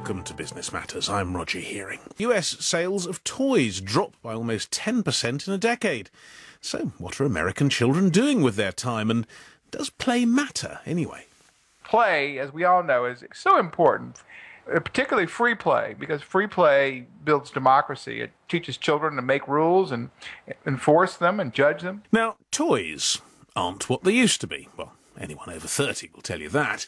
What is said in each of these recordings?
Welcome to Business Matters. I'm Roger Hearing. US sales of toys dropped by almost 10% in a decade. So what are American children doing with their time, and does play matter anyway? Play, as we all know, is so important, particularly free play, because free play builds democracy. It teaches children to make rules and enforce them and judge them. Now, toys aren't what they used to be. Well, anyone over 30 will tell you that.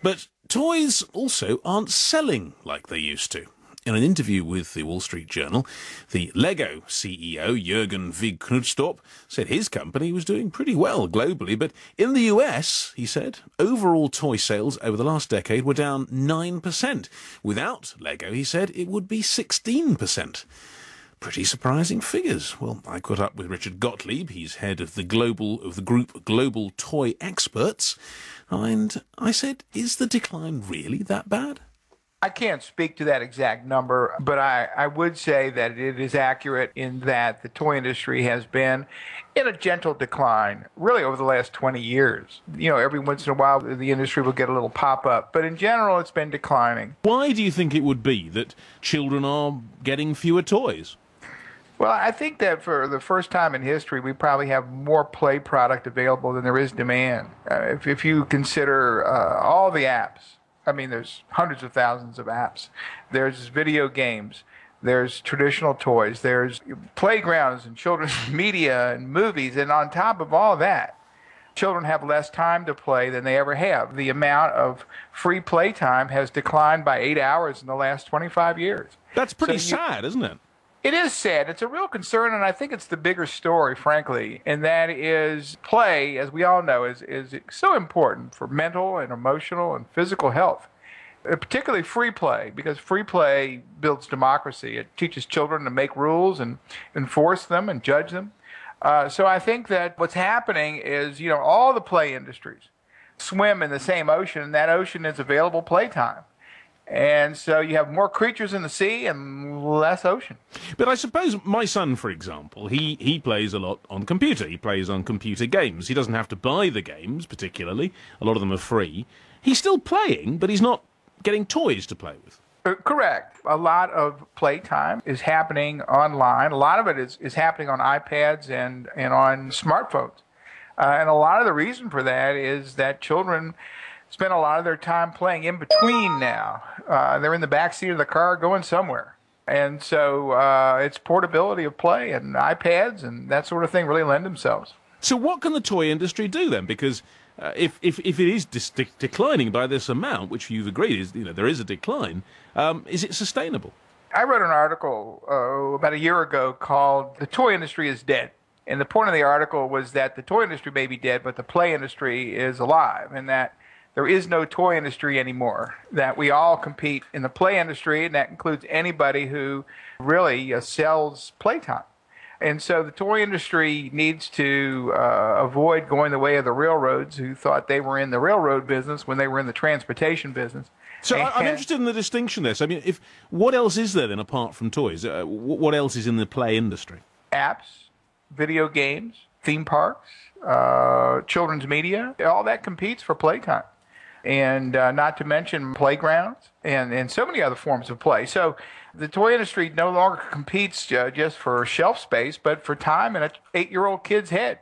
But toys also aren't selling like they used to. In an interview with the Wall Street Journal, the Lego CEO, Jürgen Vig Knudstorp, said his company was doing pretty well globally, but in the US, he said, overall toy sales over the last decade were down 9%. Without Lego, he said, it would be 16%. Pretty surprising figures. Well, I caught up with Richard Gottlieb. He's head of the group Global Toy Experts, and I said, is the decline really that bad? I can't speak to that exact number, but I would say that it is accurate in that the toy industry has been in a gentle decline, really over the last 20 years. You know, every once in a while the industry will get a little pop-up, but in general it's been declining. Why do you think it would be that children are getting fewer toys? Well, I think that for the first time in history, we probably have more play product available than there is demand. If you consider all the apps, I mean, there's hundreds of thousands of apps. There's video games. There's traditional toys. There's playgrounds and children's media and movies. And on top of all that, children have less time to play than they ever have. The amount of free play time has declined by 8 hours in the last 25 years. That's pretty sad, isn't it? It is sad. It's a real concern, and I think it's the bigger story, frankly, and that is play, as we all know, is so important for mental and emotional and physical health, particularly free play, because free play builds democracy. It teaches children to make rules and enforce them and judge them. So I think that what's happening is, you know, all the play industries swim in the same ocean, and that ocean is available playtime. And so you have more creatures in the sea and less ocean. But I suppose my son, for example, he plays a lot on computer. He plays on computer games. He doesn't have to buy the games, particularly. A lot of them are free. He's still playing, but he's not getting toys to play with. Correct. A lot of playtime is happening online. A lot of it is happening on iPads and on smartphones. And a lot of the reason for that is that children spend a lot of their time playing in between now. They're in the back seat of the car going somewhere. And so it's portability of play, and iPads and that sort of thing really lend themselves. So what can the toy industry do then? Because if it is declining by this amount, which you've agreed is, you know, there is a decline, is it sustainable? I wrote an article about a year ago called "The Toy Industry is Dead." And the point of the article was that the toy industry may be dead, but the play industry is alive, and that there is no toy industry anymore, that we all compete in the play industry, and that includes anybody who really sells playtime. And so the toy industry needs to avoid going the way of the railroads, who thought they were in the railroad business when they were in the transportation business. So I'm interested in the distinction there. So, I mean, what else is there then apart from toys? What else is in the play industry? Apps, video games, theme parks, children's media, all that competes for playtime. And not to mention playgrounds and so many other forms of play. So the toy industry no longer competes just for shelf space, but for time in an 8-year-old kid's head.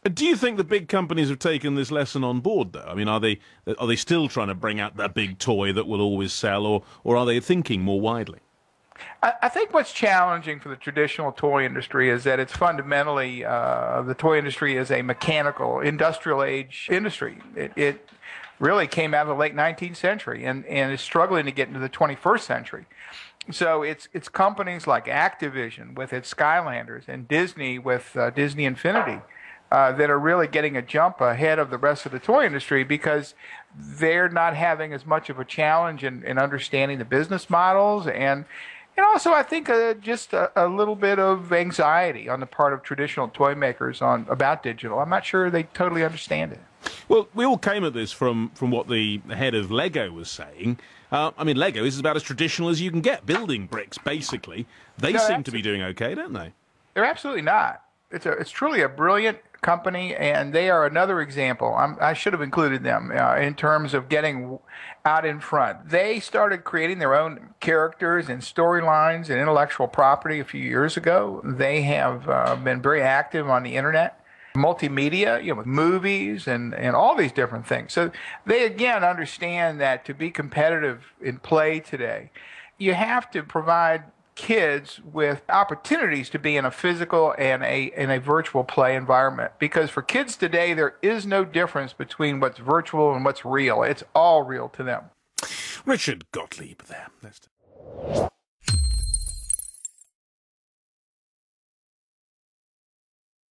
Do you think the big companies have taken this lesson on board, though? I mean, are they still trying to bring out that big toy that will always sell, or are they thinking more widely? I think what's challenging for the traditional toy industry is that it's fundamentally, the toy industry is a mechanical, industrial age industry. It really came out of the late 19th century and is struggling to get into the 21st century. So it's companies like Activision with its Skylanders and Disney with Disney Infinity that are really getting a jump ahead of the rest of the toy industry, because they're not having as much of a challenge in understanding the business models, and also I think just a little bit of anxiety on the part of traditional toy makers about digital. I'm not sure they totally understand it. Well, we all came at this from what the head of Lego was saying. I mean, Lego is about as traditional as you can get, building bricks, basically. They seem to be doing okay, don't they? They're absolutely not. It's truly a brilliant company, and they are another example. I should have included them in terms of getting out in front. They started creating their own characters and storylines and intellectual property a few years ago. They have been very active on the internet, multimedia, with movies and all these different things. So they again understand that to be competitive in play today, you have to provide kids with opportunities to be in a physical and a virtual play environment. Because for kids today, there is no difference between what's virtual and what's real. It's all real to them. Richard Gottlieb there.